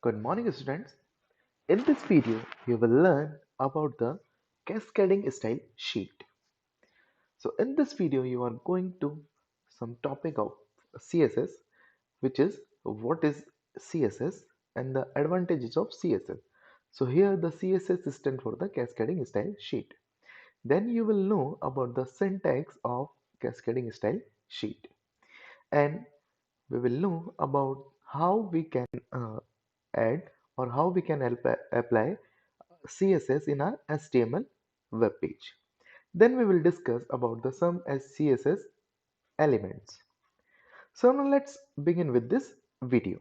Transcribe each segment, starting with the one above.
Good morning, students. In this video, you will learn about the cascading style sheet. So, in this video, you are going to some topic of CSS, which is what is CSS and the advantages of CSS. So, here the CSS stand for the cascading style sheet. Then you will know about the syntax of cascading style sheet, and we will know about how we can add or how we can apply CSS in our HTML web page. Then we will discuss about the some CSS elements. So now let's begin with this video.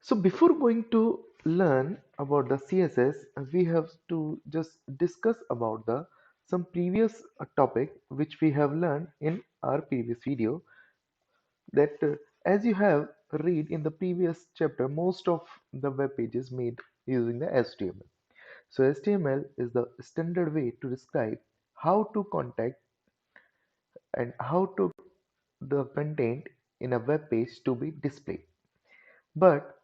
So before going to learn about the CSS, we have to just discuss about the some previous topic which we have learned in our previous video, that as you have read in the previous chapter, most of the web pages made using the HTML. So HTML is the standard way to describe how to contact and how to the content in a web page to be displayed. But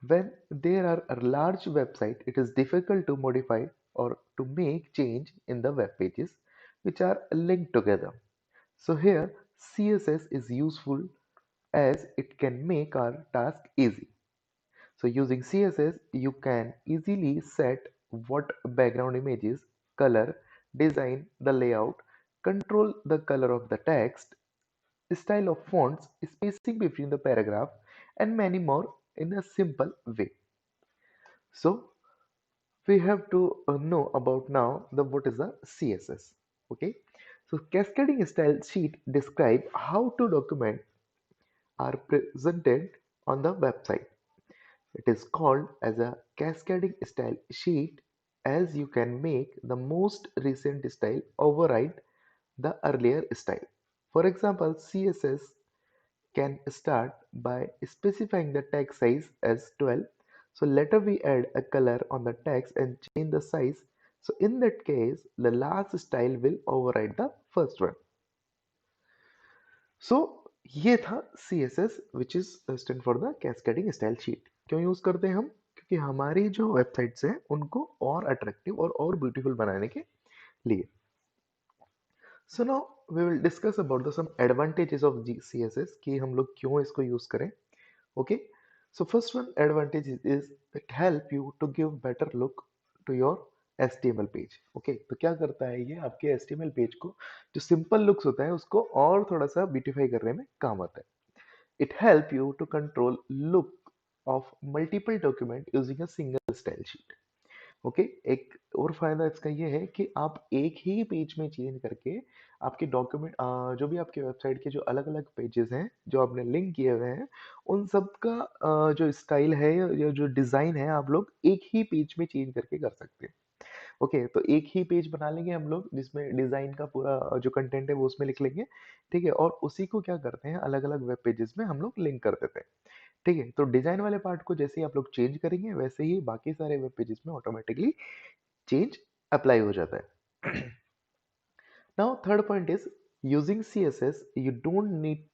when there are a large website, it is difficult to modify or to make change in the web pages which are linked together. So here CSS is useful as it can make our task easy. So using CSS, you can easily set what background images, color, design the layout, control the color of the text, style of fonts, spacing between the paragraph, and many more in a simple way. So we have to know about now the what is the CSS. Okay. So cascading style sheet describe how to document are presented on the website. It is called as a cascading style sheet as you can make the most recent style override the earlier style. For example, CSS can start by specifying the text size as 12. So later we add a color on the text and change the size. So in that case, the last style will override the first one. सो ये था CSS which is stand for the cascading style sheet. क्यों use करते हैं हम? क्योंकि हमारी जो websites हैं उनको और अट्रैक्टिव और ब्यूटीफुल बनाने के लिए. So now we will discuss about the some advantages of CSS कि हम लोग क्यों इसको यूज करें. Okay, so first one advantage is it help you to give better look to your HTML page. Okay, तो क्या करता है ये आपके HTML पेज को जो सिंपल लुक्स होता है उसको और थोड़ा सा ब्यूटीफाई करने में काम आता है. It help you to control look of multiple document using a single style sheet. Okay, एक और फायदा इसका ये है कि आप एक ही पेज में चेंज करके आपके डॉक्यूमेंट जो भी आपके वेबसाइट के जो अलग अलग पेजेस हैं जो आपने लिंक किए हुए हैं उन सब का जो स्टाइल है या जो डिज़ाइन है आप लोग एक ही पेज में चेंज करके कर सकते हैं. ओके, तो एक ही पेज बना लेंगे हम लोग जिसमें डिज़ाइन का पूरा जो कंटेंट है वो उसमें लिख लेंगे. ठीक है, और उसी को क्या करते हैं अलग अलग वेब पेजेस में हम लोग लिंक कर देते हैं. ठीक है, तो डिज़ाइन वाले पार्ट को जैसे ही आप लोग चेंज करेंगे वैसे ही बाकी सारे वेब पेजेस में ऑटोमेटिकली चेंज अप्लाई हो जाता है. Now third point is using CSS you don't need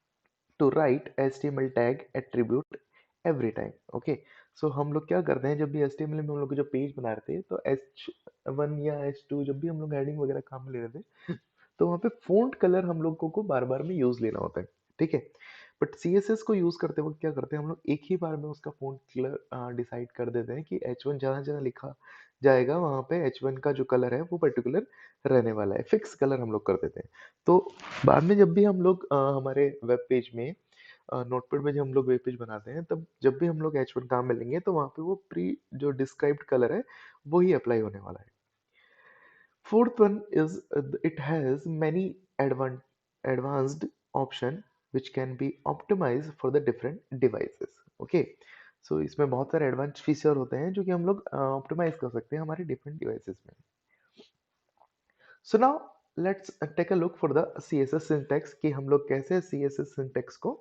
to write HTML tag attribute every time. Okay, so हम लोग क्या करते हैं जब भी HTML में हम लोग जो पेज बना रहे थे तो H1 या H2 जब भी हम लोग हेडिंग वगैरह काम में ले रहे थे तो वहाँ पे फ़ॉन्ट कलर हम लोगों को बार-बार में यूज़ लेना होता है, ठीक है? बट CSS को यूज़ करते वक़्त क्या करते हैं हम लोग एक ही बार में उसका फ़ॉन्ट कलर डिसाइड कर देते हैं कि H1 जहाँ-जहाँ लिखा जाएगा वहाँ पे H1 का जो कलर है वो पर्टिकुलर रहने वाला है, फिक्स कलर हम लोग कर देते हैं. तो बाद में जब भी हम लोग हमारे वेब पेज में नोटपैड में जब हम लोग वेब पेज बनाते हैं तब जब भी हम लोग H1 काम में लेंगे तो वहाँ पे वो प्री जो डिस्क्राइब्ड कलर है वो ही अप्लाई होने वाला है. Fourth one is it has many advanced option which can be optimized for the different devices. Okay, so इसमें बहुत सारे एडवांस फीचर होते हैं जो कि हम लोग ऑप्टिमाइज कर सकते हैं हमारे डिफरेंट डिवाइसेस में. So now let's take a look for the CSS syntax कि हम लोग कैसे CSS syntax को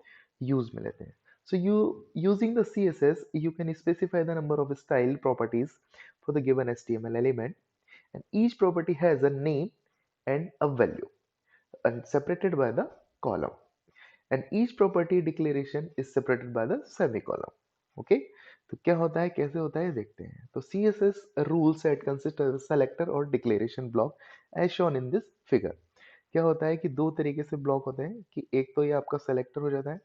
यूज में लेते हैं. So you using the CSS you can specify the number of style properties for the given HTML element, and each property has a name and a value and separated by the column, and each property declaration is separated by the semicolon. Okay, तो क्या होता है, कैसे होता है देखते हैं। तो C S S rule set consist selector और declaration block as shown in this figure. क्या होता है कि दो तरीके से ब्लॉक होते हैं कि एक तो ये आपका सेलेक्टर हो जाता है,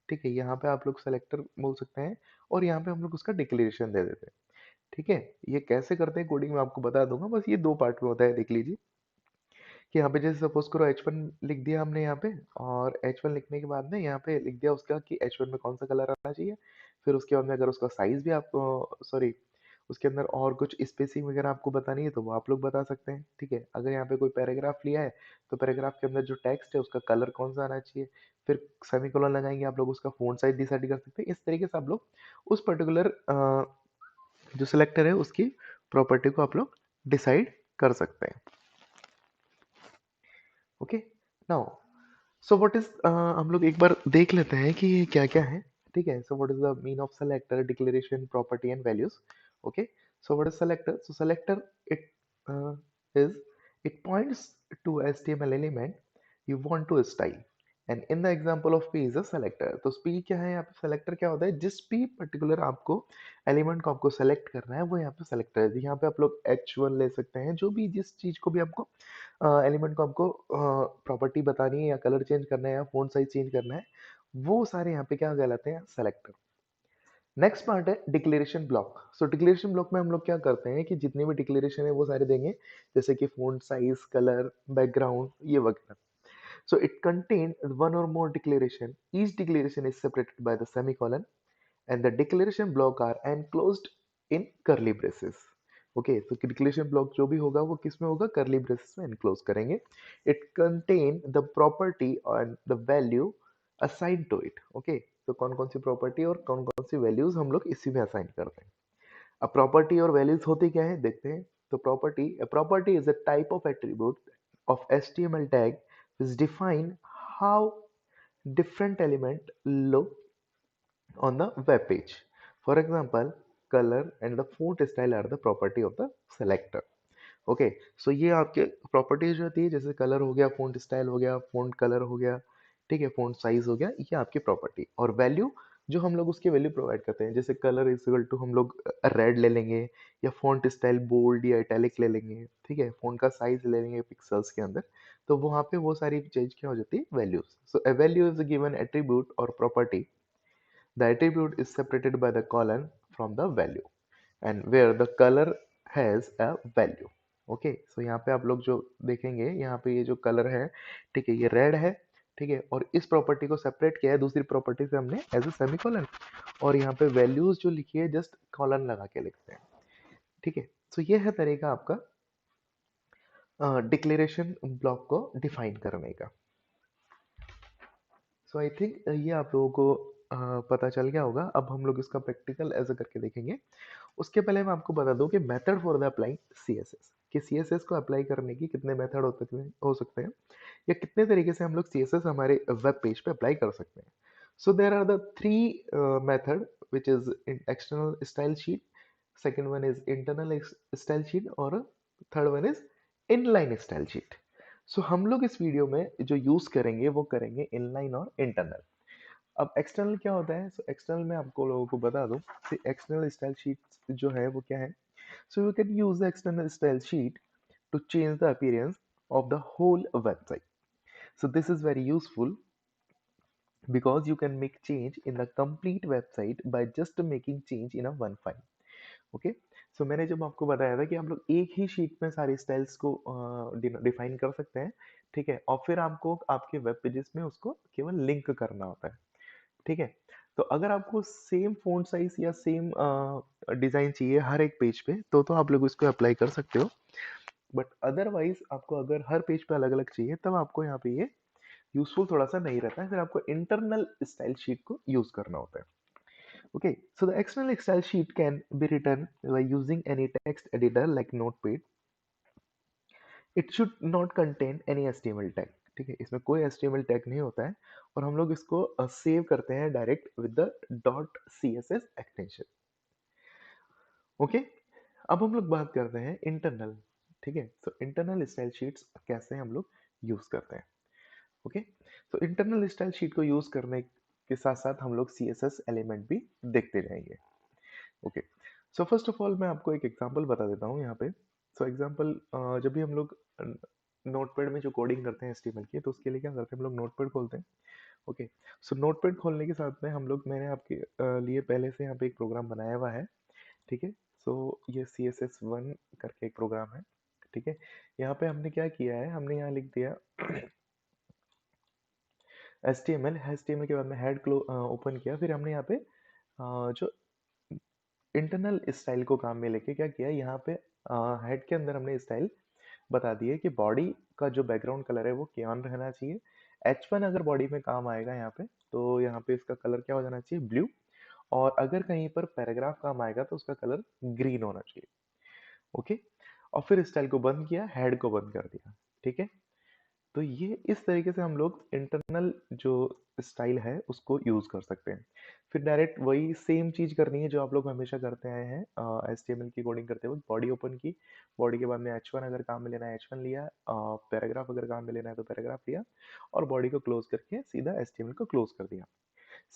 ठीक है, यहाँ पे आप लोग सेलेक्टर बोल सकते हैं, और यहाँ पे हम लोग उसका डिक्लेरेशन दे देते हैं। ठीक है, ये कैसे करते हैं कोडिंग में आपको बता दूंगा, बस ये दो पार्ट में होता है, देख लीजिए कि यहाँ पे जैसे सपोज करो H1 लिख दिया हमने यहाँ पे, और H1 लिखने के बाद में यहाँ पे लिख दिया उसका कि H1 में कौन सा कलर आना चाहिए। फिर उसके बाद में अगर उसका साइज भी आपको, सॉरी, उसके अंदर और कुछ स्पेसिंग वगैरह आपको बतानी है तो वो आप लोग बता सकते हैं। ठीक है, अगर यहाँ पे कोई पैराग्राफ लिया है तो पैराग्राफ के अंदर जो टेक्स्ट है उसका कलर कौन सा आना चाहिए। फिर सेमीकोलन लगाएंगे आप लोग, उसका फोंट साइज डिसाइड कर सकते हैं। इस तरीके से आप लोग उस पर्टिकुलर जो सिलेक्टर है उसकी प्रॉपर्टी को आप लोग डिसाइड कर सकते हैं। Okay, now so what is, हम लोग एक बार देख लेते हैं कि ये क्या क्या है। ठीक है, so what is the mean of selector, declaration, property and values. Okay, so what is selector, so selector it is, it points to HTML element you want to style, and in the example of p is a selector। तो p क्या है यहाँ पे, selector क्या होता है, जिस भी पर्टिकुलर आपको एलिमेंट को आपको सेलेक्ट करना है वो यहाँ पे सेलेक्टर है। यहाँ पे आप लोग H1 ले सकते हैं, जो भी जिस चीज को भी आपको एलिमेंट को आपको प्रॉपर्टी बतानी है या कलर चेंज करना है या फ़ॉन्ट साइज चेंज करना है, वो सारे यहाँ पे क्या कहलाते हैं, सेलेक्टर। नेक्स्ट पार्ट है डिक्लेरेशन ब्लॉक। सो डिक्लेरेशन ब्लॉक में हम लोग क्या करते हैं कि जितने भी डिक्लेरेशन है वो सारे देंगे, जैसे कि फ़ॉन्ट साइज, कलर, बैकग्राउंड, ये वगैरह। So it contains one or more declaration. Each declaration is separated by the semicolon, and the declaration block are enclosed in curly braces। Okay, तो डिक्लेरेशन ब्लॉक जो भी होगा वो किस में होगा, कर्ली ब्रेसेस में एनक्लोज करेंगे। It contain the property and the value assign to it. Okay, तो कौन कौन सी प्रॉपर्टी और कौन कौन सी वैल्यूज हम लोग इसी में असाइन करते हैं। अब प्रॉपर्टी और वैल्यूज होती क्या है देखते हैं। तो property is a type of attribute of HTML tag which define how different element look on the web page। For example, color and the font style are the property of the selector। Okay, so ये आपके properties जो होती है, जैसे colour हो गया, font style हो गया, फ़ॉन्ट कलर हो गया, ठीक है, फ़ॉन्ट साइज हो गया, ये आपकी प्रॉपर्टी। और वैल्यू जो हम लोग उसकी वैल्यू प्रोवाइड करते हैं, जैसे कलर इज इक्वल टू हम लोग रेड ले लेंगे, या फ़ॉन्ट स्टाइल बोल्ड या इटैलिक ले लेंगे, ठीक है, फ़ॉन्ट का साइज ले लेंगे पिक्सल्स के अंदर। तो वहाँ पे वो सारी चीज क्या हो जाती है, values. So A value is given attribute और property. The attribute is separated by the colon from the value, and where the color has a value। Okay, so यहाँ पे आप लोग जो देखेंगे, यहाँ पे ये जो कलर है, ठीक है, ये रेड है, ठीक है, और इस प्रॉपर्टी को सेपरेट किया है दूसरी प्रॉपर्टी से हमने एज ए सेमीकोलन, और यहाँ पे वैल्यूज जो लिखी है जस्ट कॉलन लगा के लिखते हैं। ठीक है, सो ये है तरीका आपका डिक्लेरेशन ब्लॉक को डिफाइन करने का। सो आई थिंक ये आप लोगों को पता चल गया होगा। अब हम लोग इसका प्रैक्टिकल ऐसे करके देखेंगे। उसके पहले मैं आपको बता दूं कि method for the applying CSS, कि सीएसएस को अप्लाई करने की कितने मेथड हो सकते हैं, या कितने तरीके से हम लोग सीएसएस हमारे वेब पेज पे अप्लाई कर सकते हैं। So there are the three method which is external style sheet, second one is internal style sheet, और third one is inline style sheet. So हम लोग इस वीडियो में जो यूज करेंगे वो करेंगे इनलाइन और इंटरनल। अब एक्सटर्नल क्या होता है, सो एक्सटर्नल में आपको लोगों को बता दूं कि एक्सटर्नल स्टाइल शीट जो है वो क्या है। So you can use the external style sheet to change the appearance of the whole website। So this is very useful because you can make change in the complete website by just making change in a one file। Okay, so मैंने जब आपको बताया था कि हम लोग एक ही sheet में सारी स्टाइल्स को डिफाइन कर सकते हैं, ठीक है, और फिर आपको आपके वेब पेजेस में उसको केवल लिंक करना होता है। ठीक है, तो अगर आपको सेम फ़ॉन्ट साइज या सेम डिज़ाइन चाहिए हर एक पेज पे, तो आप लोग उसको अप्लाई कर सकते हो। बट अदरवाइज आपको अगर हर पेज पे अलग अलग चाहिए, तब आपको यहाँ पे ये यूजफुल थोड़ा सा नहीं रहता है, फिर आपको इंटरनल स्टाइल शीट को यूज करना होता है। Okay, so the external style sheet can be written by using any text editor like notepad. It should not contain any HTML tag. ठीक है, इसमें कोई एचटीएमएल टैग नहीं होता है, और हम लोग इसको सेव करते हैं direct with the dot C S S extension. Okay, अब हम लोग बात करते हैं इंटरनल। ठीक है, तो इंटरनल स्टाइल शीट्स कैसे हम लोग यूज करते हैं। ओके, तो इंटरनल स्टाइल शीट को यूज करने के साथ साथ हम लोग CSS एलिमेंट भी देखते जाएंगे। Okay, so first of all मैं आपको एक एग्जांपल बता देता हूँ यहाँ पे। सो एग्जांपल, जब भी हम लोग नोटपैड में जो कोडिंग करते हैं HTML की, तो उसके लिए क्या करते हैं हम लोग नोटपैड खोलते हैं। ओके, सो नोटपैड खोलने के साथ में हम लोग, मैंने आपके लिए पहले से यहाँ पे एक प्रोग्राम बनाया हुआ है। ठीक है, सो ये CSS1 करके एक प्रोग्राम है। ठीक है, यहाँ पे हमने क्या किया है, हमने यहाँ लिख दिया HTML के बाद में हेड ओपन किया, फिर हमने यहाँ पे जो इंटरनल स्टाइल को काम में लेके क्या किया, यहाँ पे हेड के अंदर हमने स्टाइल बता दी है कि बॉडी का जो बैकग्राउंड कलर है वो क्यान रहना चाहिए। H1 अगर बॉडी में काम आएगा यहाँ पे, तो यहाँ पे इसका कलर क्या हो जाना चाहिए, ब्लू। और अगर कहीं पर पैराग्राफ काम आएगा तो उसका कलर ग्रीन होना चाहिए। ओके, और फिर स्टाइल को बंद किया, हेड को बंद कर दिया। ठीक है, तो ये इस तरीके से हम लोग इंटरनल जो स्टाइल है उसको यूज कर सकते हैं। फिर डायरेक्ट वही सेम चीज करनी है जो आप लोग हमेशा करते आए हैं HTML की कोडिंग करते वक्त। बॉडी ओपन की, बॉडी के बाद में H1 अगर काम में लेना है H1 लिया, पैराग्राफ अगर काम में लेना है तो पैराग्राफ लिया, और बॉडी को क्लोज करके सीधा HTML को क्लोज कर दिया।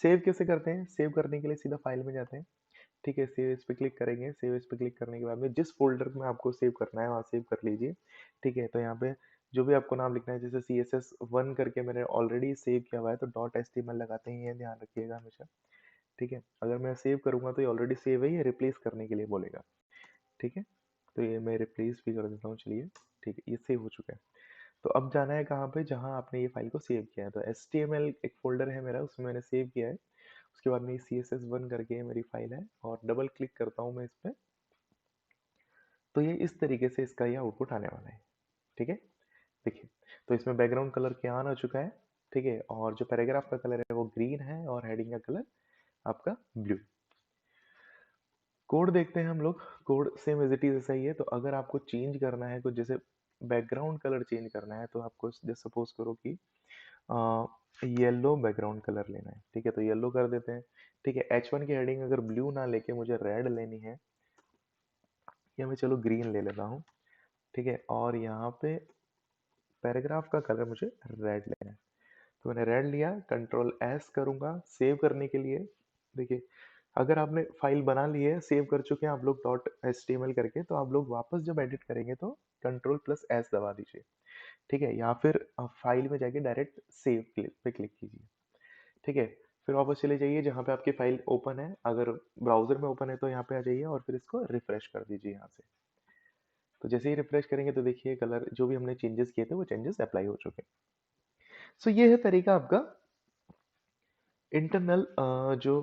सेव कैसे करते हैं, सेव करने के लिए सीधा फाइल में जाते हैं। ठीक है, सेव इस पे क्लिक करेंगे। सेव इस पे क्लिक करने के बाद में जिस फोल्डर में आपको सेव करना है वहाँ सेव कर लीजिए। ठीक है, तो यहाँ पे जो भी आपको नाम लिखना है, जैसे CSS1 करके मैंने ऑलरेडी सेव किया हुआ है, तो .html लगाते ही हैं, ध्यान रखिएगा हमेशा। ठीक है, अगर मैं सेव करूँगा तो ये ऑलरेडी सेव है, ये रिप्लेस करने के लिए बोलेगा। ठीक है, तो ये मैं रिप्लेस भी कर देता हूँ, चलिए। ठीक है, ये सेव हो चुका है। तो अब जाना है कहाँ पे, जहाँ आपने ये फाइल को सेव किया है। तो HTML एक फोल्डर है मेरा, उसमें मैंने सेव किया है। उसके बाद में CSS1 करके मेरी फाइल है, और डबल क्लिक करता हूँ मैं इस पर, तो ये इस तरीके से इसका ये आउटपुट आने वाला है। ठीक है, देखिए, तो इसमें बैकग्राउंड कलर क्या आ चुका है। ठीक है, और जो पैराग्राफ का कलर है वो ग्रीन है, और हेडिंग का कलर आपका ब्लू। कोड देखते हैं हम लोग। Code same as it is ऐसा ही है। तो अगर आपको चेंज करना है कुछ, जैसे बैकग्राउंड कलर चेंज करना है, तो आपको जैसे सपोज करो कि येलो बैकग्राउंड कलर लेना है। ठीक है, तो येलो कर देते हैं। ठीक है, H1 की हेडिंग अगर ब्लू ना लेके मुझे रेड लेनी है, या मैं चलो ग्रीन ले लेता हूँ। ठीक है, और यहाँ पे पैराग्राफ का कलर मुझे रेड लेना है, तो मैंने रेड लिया। कंट्रोल एस करूँगा सेव करने के लिए। देखिए, अगर आपने फाइल बना ली है, सेव कर चुके हैं आप लोग .html करके, तो आप लोग वापस जब एडिट करेंगे तो कंट्रोल प्लस एस दबा दीजिए। ठीक है, या फिर फाइल में जाके डायरेक्ट सेव पे क्लिक कीजिए। ठीक है, फिर वापस चले जाइए जहाँ पे आपकी फाइल ओपन है। अगर ब्राउजर में ओपन है तो यहाँ पे आ जाइए, और फिर इसको रिफ्रेश कर दीजिए यहाँ से। तो जैसे ही रिफ्रेश करेंगे तो देखिए कलर जो भी हमने चेंजेस किए थे वो चेंजेस अप्लाई हो चुके हैं। सो ये है तरीका आपका इंटरनल जो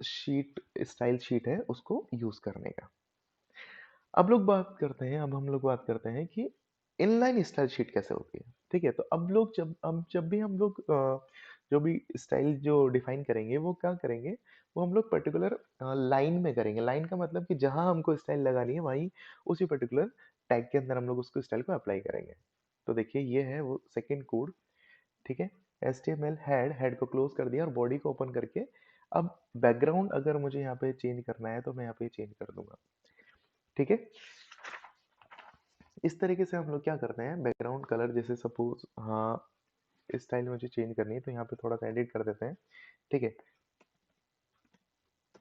शीट स्टाइल शीट है उसको यूज करने का। अब हम लोग बात करते हैं कि इनलाइन स्टाइल शीट कैसे होती है। ठीक है, तो जब भी हम लोग जो भी स्टाइल जो डिफाइन करेंगे वो क्या करेंगे, वो हम लोग पर्टिकुलर लाइन में करेंगे। लाइन का मतलब कि जहां हमको स्टाइल लगानी है वहीं उसी पर्टिकुलर टैग के अंदर हम लोग उसको स्टाइल को अप्लाई करेंगे। तो देखिए, ये है वो सेकेंड कोड। ठीक है, HTML हेड को क्लोज कर दिया और बॉडी को ओपन करके, अब बैकग्राउंड अगर मुझे यहाँ पे चेंज करना है तो मैं यहाँ पे चेंज कर दूंगा। ठीक है, इस तरीके से हम लोग क्या करते हैं, बैकग्राउंड कलर जैसे सपोज, हाँ, स्टाइल मुझे चेंज करनी है तो यहाँ पे थोड़ा सा एडिट कर देते हैं। ठीक है,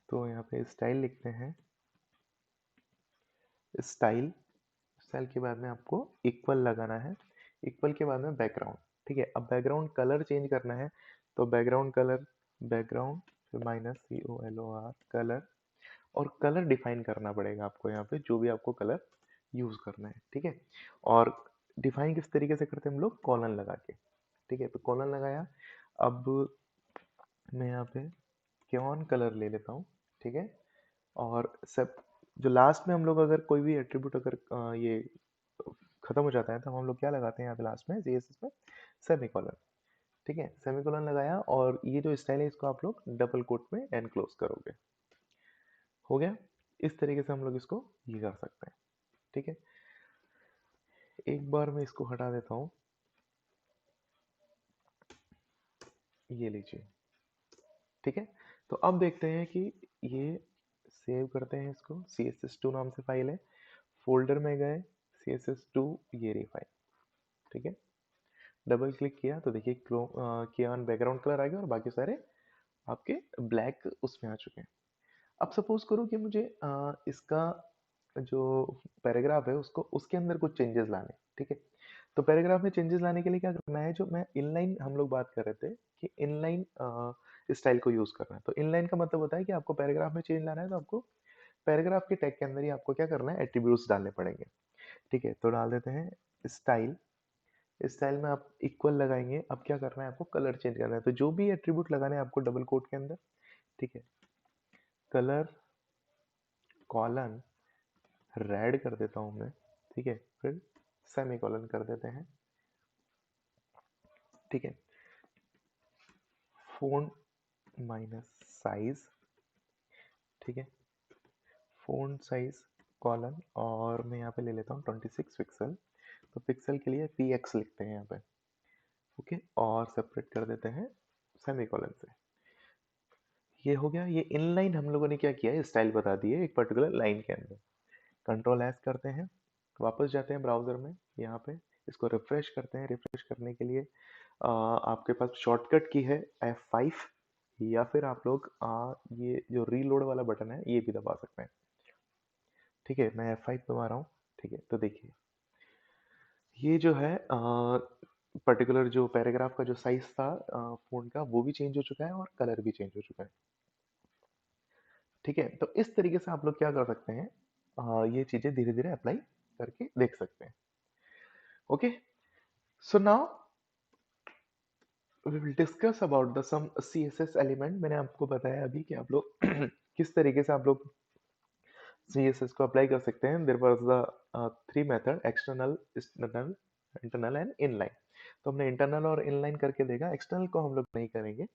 तो यहाँ पे स्टाइल लिखते हैं, स्टाइल। स्टाइल के बाद में आपको इक्वल लगाना है, इक्वल के बाद में बैकग्राउंड। ठीक है, अब बैकग्राउंड कलर चेंज करना है, तो बैकग्राउंड कलर, बैकग्राउंड, फिर -COLOR कलर, और कलर डिफाइन करना पड़ेगा आपको यहाँ पे, जो भी आपको कलर यूज करना है। ठीक है, और डिफाइन किस तरीके से करते हैं हम लोग, कॉलन लगा के। ठीक है, तो कॉलन लगाया। अब मैं यहाँ पे क्योन कलर ले लेता हूँ। ठीक है, और सब जो लास्ट में हम लोग अगर कोई भी एट्रीब्यूट अगर ये खत्म हो जाता है तो हम लोग क्या लगाते हैं यहाँ पे लास्ट में CSS में, सेमीकोलन। ठीक है, सेमीकोलन लगाया, और ये जो स्टाइल है इसको आप लोग डबल कोट में एनक्लोज करोगे। हो गया, इस तरीके से हम लोग इसको ये कर सकते हैं। ठीक है, एक बार मैं इसको हटा देता हूँ, ये लीजिए। ठीक है, तो अब देखते हैं कि ये सेव करते हैं इसको। CSS2 नाम से फाइल है, फोल्डर में गए, CSS2, ये रही फाइल। ठीक है, डबल क्लिक किया तो देखिए कियान बैकग्राउंड कलर आ गया और बाकी सारे आपके ब्लैक उसमें आ चुके हैं। अब सपोज करो कि मुझे इसका जो पैराग्राफ है उसको उसके अंदर कुछ चेंजेस लाने, ठीक है। तो पैराग्राफ में चेंजेस लाने के लिए क्या करना है, जो मैं इनलाइन हम लोग बात कर रहे थे कि इनलाइन स्टाइल को यूज करना है। तो इनलाइन का मतलब होता है कि आपको पैराग्राफ में चेंज लाना है तो आपको पैराग्राफ के टैग के अंदर ही आपको क्या करना है, एट्रीब्यूट्स डालने पड़ेंगे, ठीक है। तो डाल देते हैं स्टाइल। स्टाइल में आप इक्वल लगाएंगे। अब क्या करना है, आपको कलर चेंज करना है। तो जो भी एट्रीब्यूट लगाने हैं आपको डबल कोट के अंदर, ठीक है, कलर कॉलन रेड कर देता हूँ मैं, ठीक है, फिर सेमी कॉलन कर देते हैं, ठीक है। फोन माइनस साइज, ठीक है, फोन साइज कॉलन, और मैं यहाँ पे ले लेता हूँ 26 पिक्सल। तो पिक्सल के लिए px लिखते हैं यहाँ पे, ओके, और सेपरेट कर देते हैं सेमी कॉलन से। ये हो गया। ये इनलाइन हम लोगों ने क्या किया है, स्टाइल बता दी है एक पर्टिकुलर लाइन के अंदर। कंट्रोल एस करते हैं, वापस जाते हैं ब्राउज़र में, यहाँ पे इसको रिफ्रेश करते हैं। रिफ्रेश करने के लिए आपके पास शॉर्टकट की है F5, या फिर आप लोग ये जो रीलोड वाला बटन है ये भी दबा सकते हैं, ठीक है। मैं F5 दबा रहा हूँ, ठीक है। तो देखिए ये जो है पर्टिकुलर जो पैराग्राफ का जो साइज था फ़ॉन्ट का, वो भी चेंज हो चुका है और कलर भी चेंज हो चुका है, ठीक है। तो इस तरीके से आप लोग क्या कर सकते हैं, ये चीज़ें धीरे धीरे अप्लाई करके देख सकते हैं, okay. So now we will discuss about the some CSS element. मैंने आपको बताया अभी कि आप लोग किस तरीके से आप लोग CSS को अप्लाई कर सकते हैं। There was the three method, external, internal, internal and inline. तो हमने इंटरनल और इनलाइन करके देखा, एक्सटर्नल को हम लोग नहीं करेंगे,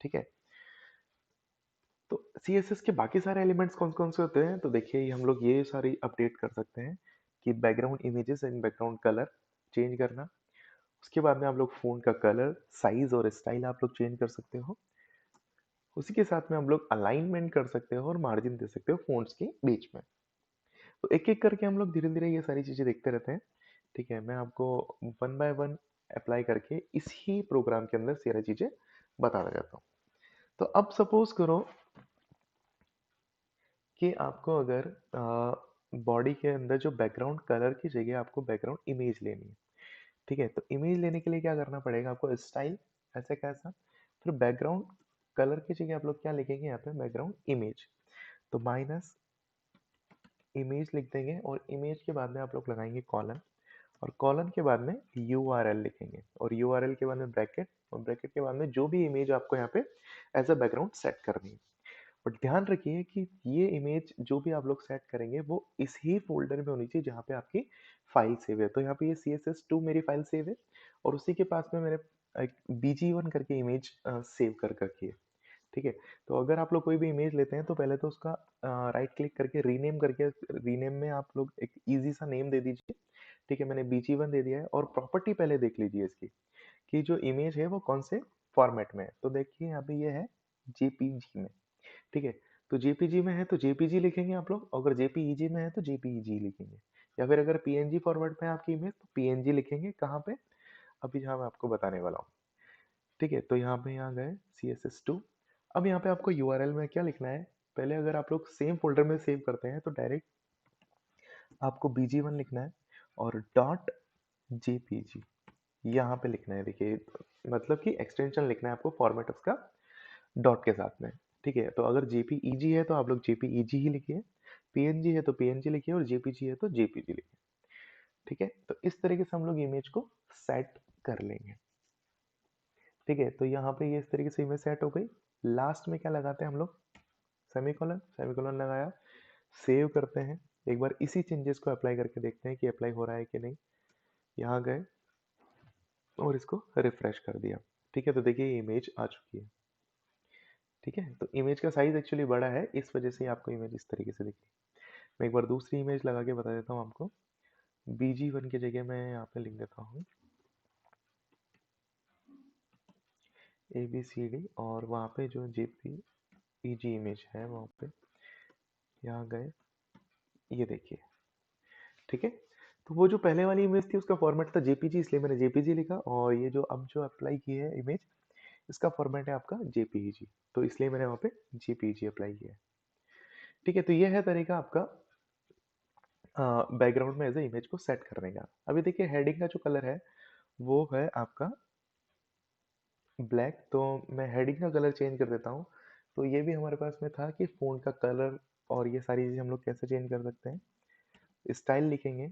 ठीक है। तो CSS के बाकी सारे एलिमेंट्स कौन कौन से होते हैं, तो देखिए हम लोग ये सारी अपडेट कर सकते हैं कि background images and background colour change करना। उसके बाद में आप लोग फ़ोन का कलर, साइज और स्टाइल आप लोग चेंज कर सकते हो। उसी के साथ में हम लोग अलाइनमेंट कर सकते हो और मार्जिन दे सकते हो फ़ॉन्ट्स के बीच में। तो एक-एक करके हम लोग धीरे-धीरे ये सारी चीज़ें देखते रहते हैं, ठीक है। मैं आपको वन बाय वन अप्लाई करके इसी प्रोग्राम के अंदर सारी चीज़ें बताता जाता हूँ। तो अब सपोज़ करो कि आपको अगर बॉडी के अंदर जो बैकग्राउंड कलर की जगह आपको बैकग्राउंड इमेज लेनी है, ठीक है। तो इमेज लेने के लिए क्या करना पड़ेगा आपको, स्टाइल ऐसे कैसा, फिर बैकग्राउंड कलर की जगह आप लोग क्या लिखेंगे यहाँ पे, बैकग्राउंड इमेज। तो माइनस इमेज लिख देंगे और इमेज के बाद में आप लोग लगाएंगे कॉलन, और कॉलन के बाद में URL लिखेंगे, और URL के बाद में ब्रैकेट, और ब्रैकेट के बाद में जो भी इमेज आपको यहाँ पे एज अ बैकग्राउंड सेट करनी है। बट ध्यान रखिए कि ये इमेज जो भी आप लोग सेट करेंगे वो इस ही फ़ोल्डर में होनी चाहिए जहाँ पे आपकी फ़ाइल सेव है। तो यहाँ पे ये CSS2 मेरी फ़ाइल सेव है, और उसी के पास में मैंने एक BG1 करके इमेज सेव कर रखी है, ठीक है। तो अगर आप लोग कोई भी इमेज लेते हैं तो पहले तो उसका राइट क्लिक करके रीनेम करके, रीनेम में आप लोग एक ईज़ी सा नेम दे दीजिए, ठीक है। मैंने BG1 दे दिया है, और प्रॉपर्टी पहले देख लीजिए इसकी कि जो इमेज है वो कौन से फॉर्मेट में है। तो देखिए यहाँ पे ये है JPG में, ठीक है। तो जेपीजी में है तो जेपीजी लिखेंगे आप लोग, अगर जेपीईजी में है तो जेपीईजी लिखेंगे, या फिर अगर पीएनजी फॉर्मेट में है आपकी इमेज तो पीएनजी लिखेंगे। कहाँ पे, अभी जहाँ मैं आपको बताने वाला हूँ, ठीक है। तो यहाँ पे यहाँ गए CSS2। अब यहाँ पे आपको यूआरएल में क्या लिखना है, पहले अगर आप लोग सेम फोल्डर में सेव करते हैं तो डायरेक्ट आपको BG1 लिखना है और डॉट JPG यहाँ पे लिखना है। देखिए मतलब कि एक्सटेंशन लिखना है आपको फॉर्मेट उसका डॉट के साथ में, ठीक है। तो अगर JPEG है तो आप लोग JPEG ही लिखिए, PNG है तो PNG लिखिए, और JPG है तो JPG लिखिए, ठीक है। तो इस तरीके से हम लोग इमेज को सेट कर लेंगे, ठीक है। तो यहाँ पे ये इस तरीके से इमेज सेट हो गई। लास्ट में क्या लगाते हैं हम लोग, सेमीकोलन। सेमीकोलन लगाया, सेव करते हैं। एक बार इसी चेंजेस को अप्लाई करके देखते हैं कि अप्लाई हो रहा है कि नहीं। यहाँ गए और इसको रिफ्रेश कर दिया, ठीक है। तो देखिए इमेज आ चुकी है, ठीक है। तो इमेज का साइज एक्चुअली बड़ा है, इस वजह से आपको इमेज इस तरीके से दिख रही है। मैं एक बार दूसरी इमेज लगा के बता देता हूँ आपको। BG1 की जगह मैं यहाँ पे लिख देता हूँ ABCD, और वहाँ पे जो JPEG इमेज है वहाँ पे, यहाँ गए, ये देखिए, ठीक है। तो वो जो पहले वाली इमेज थी उसका फॉर्मेट था JPG, इसलिए मैंने JPG लिखा, और ये जो अब जो अप्लाई की है इमेज, इसका फॉर्मेट है आपका जेपीईजी, तो इसलिए मैंने वहाँ पे जेपीईजी अप्लाई किया है। ठीक है, तो ये है तरीका आपका बैकग्राउंड में एज ए इमेज को सेट करने का। अभी देखिए हेडिंग का जो कलर है वो है आपका ब्लैक, तो मैं हेडिंग का कलर चेंज कर देता हूँ। तो ये भी हमारे पास में था कि फ़ॉन्ट का कलर और ये सारी चीज़ें हम लोग कैसे चेंज कर सकते हैं। स्टाइल लिखेंगे,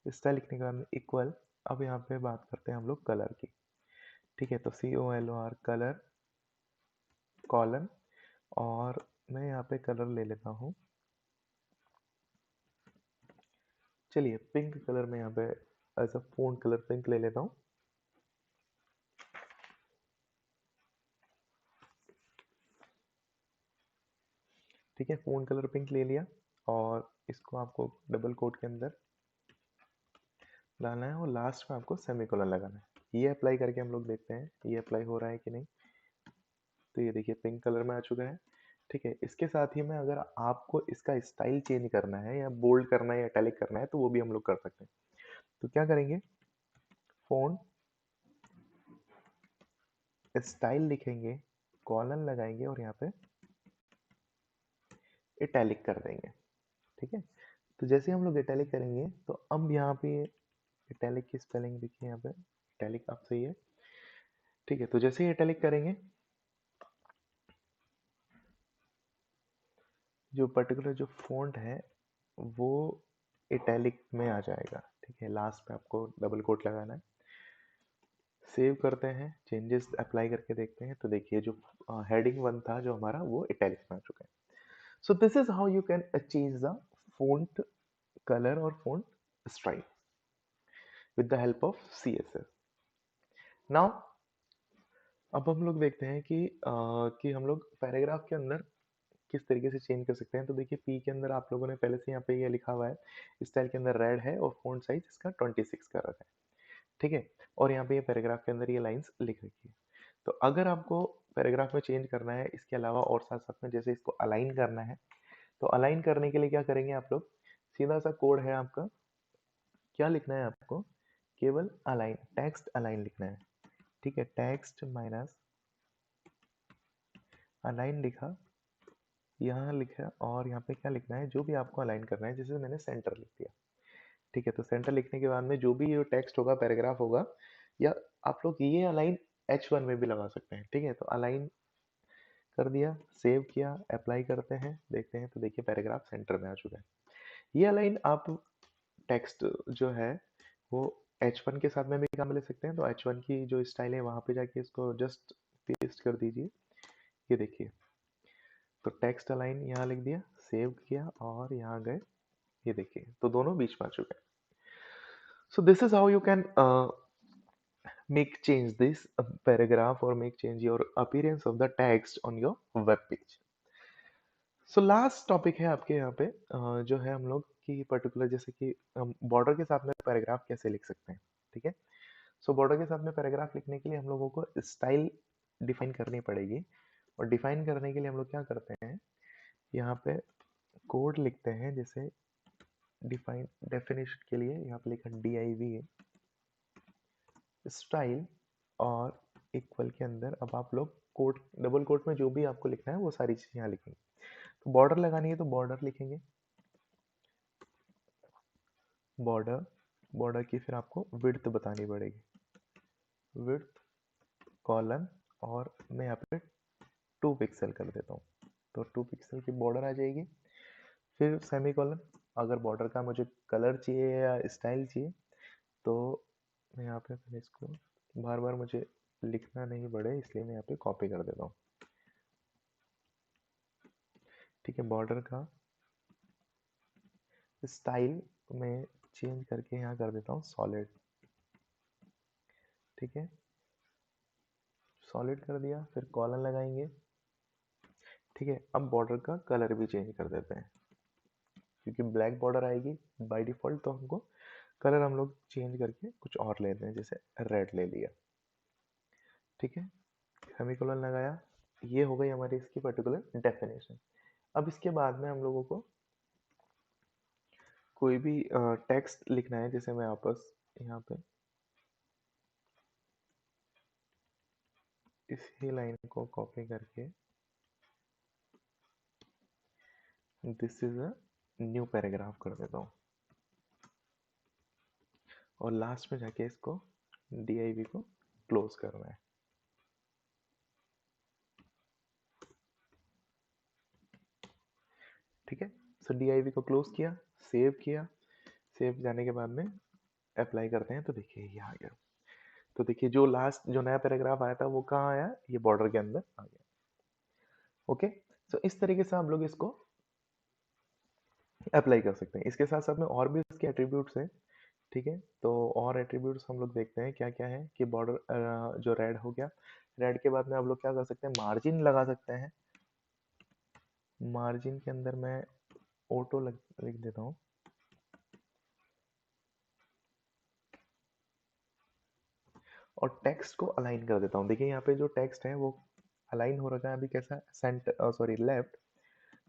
स्टाइल लिखने के बाद में इक्वल, अब यहाँ पे बात करते हैं हम लोग कलर की। ठीक है, तो COLOR कलर कॉलन, और मैं यहाँ पे कलर ले लेता हूँ, चलिए पिंक कलर में यहाँ पे as a font colour pink ले लेता हूँ। ठीक है, फ़ॉन्ट कलर पिंक ले लिया, और इसको आपको डबल कोट के अंदर डालना है और लास्ट में आपको सेमीकोलन लगाना है। ये अप्लाई करके हम लोग देखते हैं ये अप्लाई हो रहा है कि नहीं। तो ये देखिए पिंक कलर में आ चुका है। ठीक है, इसके साथ ही में अगर आपको इसका स्टाइल चेंज करना है या बोल्ड करना है या इटैलिक करना है तो वो भी हम लोग कर सकते हैं। तो क्या करेंगे, फ़ॉन्ट स्टाइल लिखेंगे, कॉलन लगाएंगे और यहाँ पे इटैलिक कर देंगे। ठीक है, तो जैसे हम लोग इटैलिक करेंगे तो अब यहाँ पे इटैलिक की स्पेलिंग देखिए, यहाँ पे इटैलिक आप सही है। ठीक है, तो जैसे ही इटैलिक करेंगे जो पर्टिकुलर जो फ़ॉन्ट है वो इटैलिक में आ जाएगा। ठीक है, लास्ट पे आपको डबल कोट लगाना है। सेव करते हैं, चेंजेस अप्लाई करके देखते हैं, तो देखिए जो हेडिंग वन था जो हमारा वो इटैलिक में आ चुका है। So this is how you can change the font colour और font style with the help of CSS। Now अब हम लोग देखते हैं कि हम लोग पैराग्राफ के अंदर किस तरीके से चेंज कर सकते हैं। तो देखिए पी के अंदर आप लोगों ने पहले से यहाँ पे ये लिखा हुआ है, स्टाइल के अंदर रेड है और फ़ॉन्ट साइज इसका 26 का रखा है। ठीक है, और यहाँ पे ये पैराग्राफ के अंदर ये लाइंस लिख रखी है। तो अगर आपको पैराग्राफ में चेंज करना है इसके अलावा और साथ साथ में जैसे इसको अलाइन करना है, तो अलाइन करने के लिए क्या करेंगे आप लोग, सीधा सा कोड है आपका, क्या लिखना है आपको, केवल अलाइन, टेक्स्ट अलाइन लिखना है। ठीक है, टेक्स्ट माइनस अलाइन लिखा, यहाँ लिखा, और यहाँ पे क्या लिखना है जो भी आपको अलाइन करना है, जैसे मैंने सेंटर लिख दिया। ठीक है, तो सेंटर लिखने के बाद में जो भी ये टेक्स्ट होगा पैराग्राफ होगा, या आप लोग ये अलाइन H1 में भी लगा सकते हैं। ठीक है, तो अलाइन कर दिया, सेव किया, अप्लाई करते हैं, देखते हैं, तो देखिए पैराग्राफ सेंटर में आ चुका है। ये अलाइन आप टेक्स्ट जो है वो H1 के साथ में भी काम ले सकते हैं, तो H1 की जो स्टाइल है वहाँ पे जाके इसको जस्ट पेस्ट कर दीजिए। ये देखिए, तो टेक्स्ट अलाइन यहाँ लिख दिया, सेव किया और यहाँ गए, ये देखिए, तो दोनों बीच में आ चुके हैं। सो this is how you can make change this paragraph or make change your appearance of the text on your web page. So last topic है आपके यहाँ पे जो है हम लोग की पर्टिकुलर, जैसे कि हम बॉर्डर के साथ में पैराग्राफ कैसे लिख सकते हैं। ठीक है, सो बॉर्डर के साथ में पैराग्राफ लिखने के लिए हम लोगों को स्टाइल डिफाइन करनी पड़ेगी, और डिफाइन करने के लिए हम लोग क्या करते हैं, यहाँ पे कोड लिखते हैं, जैसे डिफाइन डेफिनेशन के लिए यहाँ पे लिखा DIV स्टाइल, और इक्वल के अंदर अब आप लोग कोट डबल कोट में जो भी आपको लिखना है वो सारी चीज़ यहाँ लिखेंगे। तो बॉर्डर लगानी है तो बॉर्डर लिखेंगे, बॉर्डर, बॉर्डर की फिर आपको विड्थ बतानी पड़ेगी, विड्थ कॉलन, और मैं यहाँ पे 2 पिक्सल कर देता हूँ, तो 2 पिक्सल की बॉर्डर आ जाएगी। फिर सेमी कॉलन, अगर बॉर्डर का मुझे कलर चाहिए या स्टाइल चाहिए तो मैं यहाँ पे फिर इसको बार बार मुझे लिखना नहीं पड़े, इसलिए मैं यहाँ पे कॉपी कर देता हूँ। ठीक है, बॉर्डर का स्टाइल में चेंज करके यहाँ कर देता हूँ सॉलिड। ठीक है, सॉलिड कर दिया, फिर कॉलन लगाएंगे। ठीक है, अब बॉर्डर का कलर भी चेंज कर देते हैं, क्योंकि ब्लैक बॉर्डर आएगी बाय डिफॉल्ट, तो हमको कलर हम लोग चेंज करके कुछ और लेते हैं, जैसे रेड ले लिया। ठीक है, सेमीकोलन लगाया, ये हो गई हमारी इसकी पर्टिकुलर डेफिनेशन। अब इसके बाद में हम लोगों को कोई भी टेक्स्ट लिखना है, जैसे मैं वापस यहाँ पे इसी लाइन को कॉपी करके this is a new paragraph कर देता हूँ और लास्ट में जाके इसको div को क्लोज करना है। ठीक है, सो div को क्लोज किया, सेव जाने के बाद में अप्लाई करते हैं तो देखिए ये आ गया। तो देखिए जो लास्ट जो नया पैराग्राफ आया था वो कहाँ आया, ये बॉर्डर के अंदर आ गया। ओके, सो इस तरीके से हम लोग इसको अप्लाई कर सकते हैं। इसके साथ साथ में और भी इसके एट्रीब्यूट्स हैं। ठीक है, तो और एट्रीब्यूट्स हम लोग देखते हैं क्या क्या है कि बॉर्डर जो रेड हो गया, रेड के बाद में आप लोग क्या कर सकते हैं, मार्जिन लगा सकते हैं। मार्जिन के अंदर मैं ऑटो लिख देता हूँ और टेक्स्ट को अलाइन कर देता हूँ। देखिए यहाँ पे जो टेक्स्ट है वो अलाइन हो रखा है अभी कैसा, सेंटर सॉरी लेफ्ट,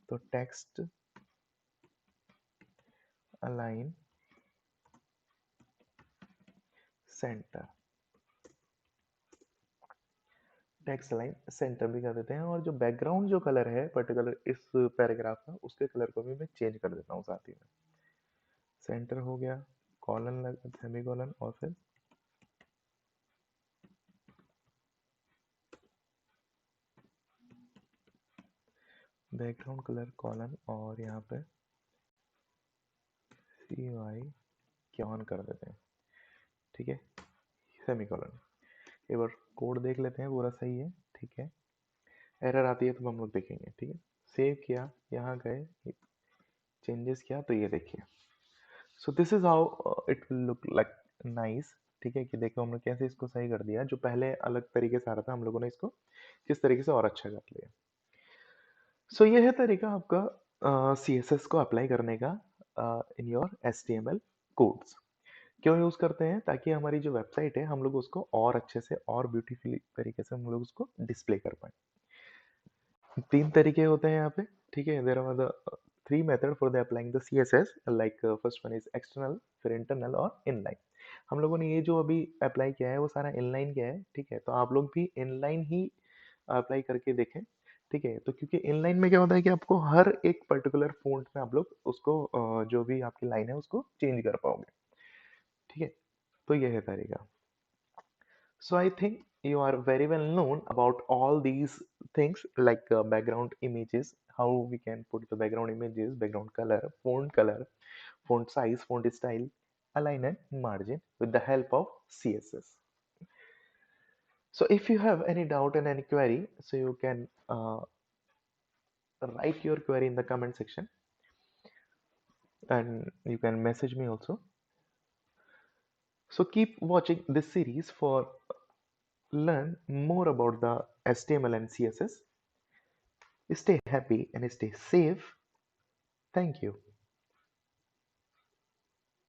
तो text align centre, text line centre भी कर देते हैं। और जो बैकग्राउंड जो कलर है पर्टिकुलर इस पैराग्राफ का, उसके कलर को भी मैं चेंज कर देता हूँ साथ ही में। सेंटर हो गया, कॉलन लग सेमी कॉलन और फिर बैकग्राउंड कलर कॉलन और यहाँ पे CY ऑन कर देते हैं। ठीक है, सेमी कॉलन। एक बार कोड देख लेते हैं पूरा सही है। ठीक है, एरर आती है तो हम लोग देखेंगे। ठीक है, सेव किया, यहाँ गए, चेंजेस किया तो ये देखिए, सो this is how it will look like nice. ठीक है, कि देखो हमने कैसे इसको सही कर दिया, जो पहले अलग तरीके से आ रहा था हम लोगों ने इसको किस तरीके से और अच्छा कर लिया। सो ये है तरीका आपका CSS को अप्लाई करने का इन योर HTML कोड्स। क्यों यूज़ करते हैं, ताकि हमारी जो वेबसाइट है हम लोग उसको और अच्छे से और ब्यूटीफुल तरीके से हम लोग उसको डिस्प्ले कर पाए। 3 तरीके होते हैं यहाँ पे। ठीक है, there are the 3 method for the applying the CSS, like first one is external, फिर इंटरनल और इनलाइन। हम लोगों ने ये जो अभी अप्लाई किया है वो सारा इनलाइन किया है। ठीक है, तो आप लोग भी इनलाइन ही अप्लाई करके देखें। ठीक है, तो क्योंकि इनलाइन में क्या होता है कि आपको हर एक पर्टिकुलर फ़ॉन्ट में आप लोग उसको जो भी आपकी लाइन है उसको चेंज कर पाओगे। ठीक है, तो ये है तरीका। So I think you are very well known about all these things, like background images, how we can put the background images, background color, font size, font style, align and margin with the help of CSS. So if you have any doubt and any query, so you can write your query in the comment section and you can message me also. So keep watching this series for learn more about the HTML and CSS. Stay happy and stay safe. Thank you.